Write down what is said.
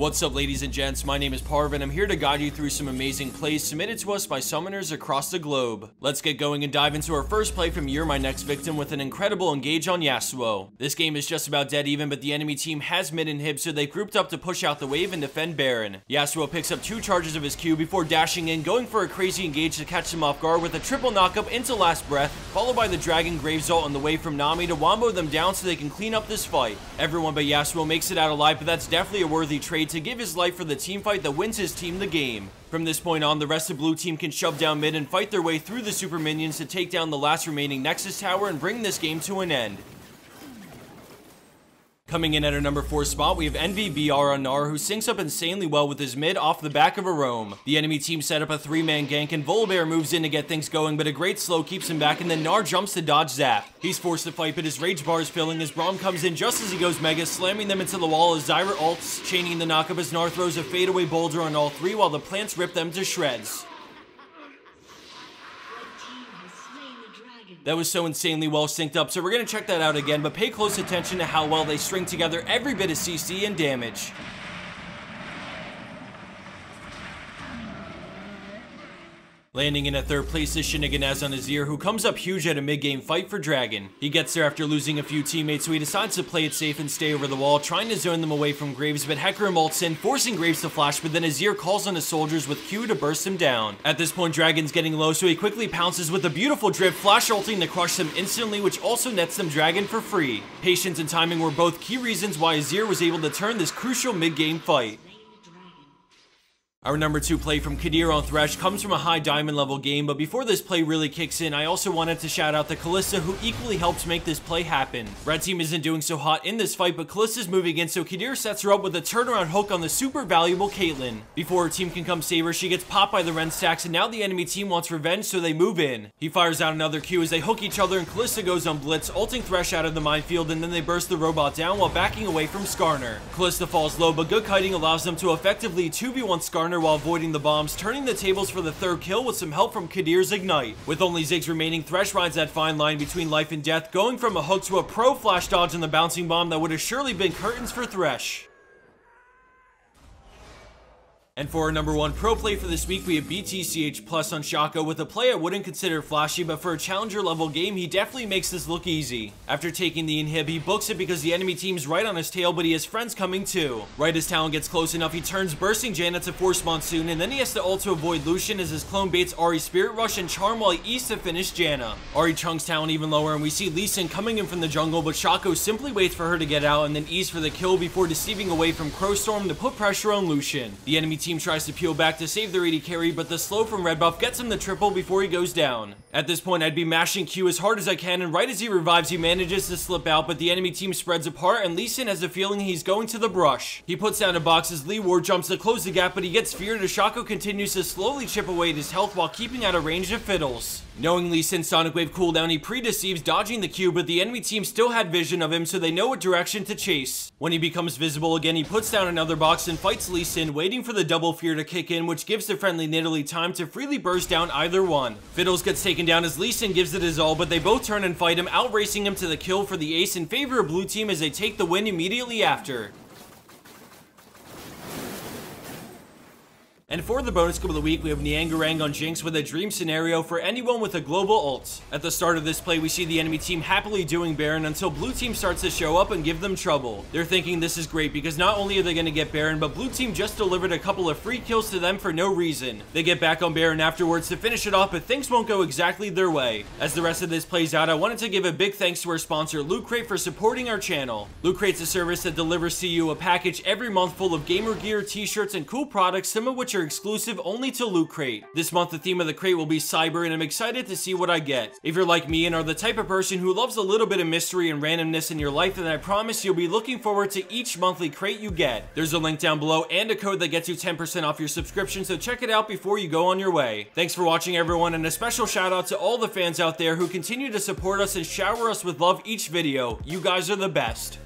What's up, ladies and gents? My name is Parv, and I'm here to guide you through some amazing plays submitted to us by summoners across the globe. Let's get going and dive into our first play from You're My Next Victim with an incredible engage on Yasuo. This game is just about dead even, but the enemy team has mid inhib, so they've grouped up to push out the wave and defend Baron. Yasuo picks up 2 charges of his Q before dashing in, going for a crazy engage to catch him off guard with a triple knockup into Last Breath, followed by the Dragon Graves ult on the way from Nami to wombo them down so they can clean up this fight. Everyone but Yasuo makes it out alive, but that's definitely a worthy trade to give his life for the team fight that wins his team the game. From this point on, the rest of blue team can shove down mid and fight their way through the super minions to take down the last remaining Nexus tower and bring this game to an end. Coming in at our number 4 spot, we have NVBR on Gnar, who syncs up insanely well with his mid off the back of a roam. The enemy team set up a 3-man gank, and Volibear moves in to get things going, but a great slow keeps him back, and then Gnar jumps to dodge Zap. He's forced to fight, but his rage bar is filling as Braum comes in just as he goes mega, slamming them into the wall as Zyra ults, chaining the knockup as Gnar throws a fadeaway boulder on all 3 while the plants rip them to shreds. That was so insanely well synced up, so we're going to check that out again, but pay close attention to how well they string together every bit of CC and damage. Landing in a 3rd place is Shinigans on Azir, who comes up huge at a mid-game fight for Dragon. He gets there after losing a few teammates, so he decides to play it safe and stay over the wall, trying to zone them away from Graves, but Hecarim ults in, forcing Graves to flash, but then Azir calls on his soldiers with Q to burst him down. At this point, Dragon's getting low, so he quickly pounces with a beautiful drift, flash ulting to crush them instantly, which also nets them Dragon for free. Patience and timing were both key reasons why Azir was able to turn this crucial mid-game fight. Our number 2 play from Kadir on Thresh comes from a high diamond level game, but before this play really kicks in, I also wanted to shout out the Kalista, who equally helped make this play happen. Red team isn't doing so hot in this fight, but Kalista's moving in, so Kadir sets her up with a turnaround hook on the super valuable Caitlyn. Before her team can come save her, she gets popped by the Ren stacks, and now the enemy team wants revenge, so they move in. He fires out another Q as they hook each other, and Kalista goes on blitz, ulting Thresh out of the minefield, and then they burst the robot down while backing away from Skarner. Kalista falls low, but good kiting allows them to effectively 2v1 Skarner while avoiding the bombs, turning the tables for the 3rd kill with some help from Kadir's Ignite. With only Ziggs remaining, Thresh rides that fine line between life and death, going from a hook to a pro flash dodge on the bouncing bomb that would have surely been curtains for Thresh. And for our number 1 pro play for this week, we have BTCH Plus on Shaco with a play I wouldn't consider flashy, but for a challenger level game, he definitely makes this look easy. After taking the inhib, he books it because the enemy team's right on his tail, but he has friends coming too. Right as Talon gets close enough, he turns bursting Janna to force Monsoon, and then he has to ult to avoid Lucian as his clone baits Ahri Spirit Rush and Charm while he eats to finish Janna. Ahri chunks Talon even lower, and we see Lee Sin coming in from the jungle, but Shaco simply waits for her to get out and then ease for the kill before deceiving away from Crowstorm to put pressure on Lucian. The enemy team tries to peel back to save their AD carry, but the slow from Red Buff gets him the triple before he goes down. At this point, I'd be mashing Q as hard as I can, and right as he revives, he manages to slip out, but the enemy team spreads apart, and Lee Sin has a feeling he's going to the brush. He puts down a box as Lee Ward jumps to close the gap, but he gets feared as Shaco continues to slowly chip away at his health while keeping out of range of Fiddles. Knowing Lee Sin's Sonic Wave cooldown, he pre-deceives, dodging the Q, but the enemy team still had vision of him, so they know what direction to chase. When he becomes visible again, he puts down another box and fights Lee Sin, waiting for the double fear to kick in, which gives the friendly Nidalee time to freely burst down either one. Fiddles gets taken down as Lee Sin gives it his all, but they both turn and fight him, outracing him to the kill for the ace in favor of blue team as they take the win immediately after. And for the bonus kill of the week, we have Niangarang on Jinx with a dream scenario for anyone with a global ult. At the start of this play, we see the enemy team happily doing Baron until blue team starts to show up and give them trouble. They're thinking this is great because not only are they going to get Baron, but blue team just delivered a couple of free kills to them for no reason. They get back on Baron afterwards to finish it off, but things won't go exactly their way. As the rest of this plays out, I wanted to give a big thanks to our sponsor, Loot Crate, for supporting our channel. Loot Crate's a service that delivers to you a package every month full of gamer gear, t-shirts, and cool products, some of which are exclusive only to Loot Crate. This month, the theme of the crate will be cyber, and I'm excited to see what I get. If you're like me and are the type of person who loves a little bit of mystery and randomness in your life, then I promise you'll be looking forward to each monthly crate you get. There's a link down below and a code that gets you 10% off your subscription, so check it out before you go on your way. Thanks for watching, everyone, and a special shout out to all the fans out there who continue to support us and shower us with love each video. You guys are the best.